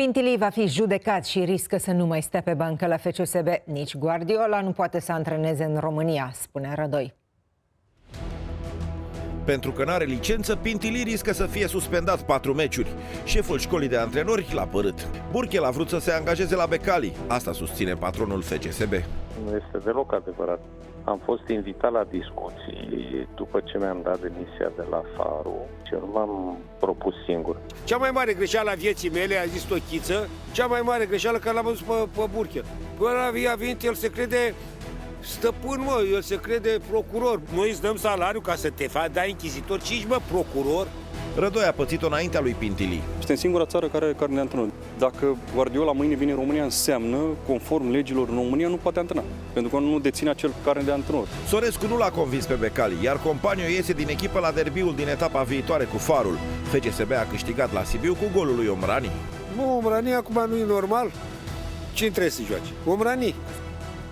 Pintilii va fi judecat și riscă să nu mai stea pe bancă la FCSB. Nici Guardiola nu poate să antreneze în România, spune Rădoi. Pentru că n-are licență, Pintilii riscă să fie suspendat 4 meciuri. Șeful școlii de antrenori l-a părât. Burchel a vrut să se angajeze la Becali. Asta susține patronul FCSB. Nu este deloc adevărat. Am fost invitat la discuții după ce mi-am dat demisia de la Faru și nu m-am propus singur. Cea mai mare greșeală a vieții mele, a zis Tochiță, cea mai mare greșeală că l-am văzut pe Burchel. Până a venit, el se crede stăpân, el se crede procuror. Noi îți dăm salariu ca să te faci, dai închizitor, ci ești, procuror. Rădoi a pățit-o înaintea lui Pintilii. Suntem singura țară care are carne de antrenor. Dacă Guardiola mâine vine în România, înseamnă, conform legilor în România, nu poate antrena, pentru că nu deține acel carne de antrenor. Sorescu nu l-a convins pe Becali, iar companiul iese din echipă la derbiul din etapa viitoare cu Farul. FCSB a câștigat la Sibiu cu golul lui Omrani. Omrani acum nu e normal? Cine trebuie să joace? Omrani.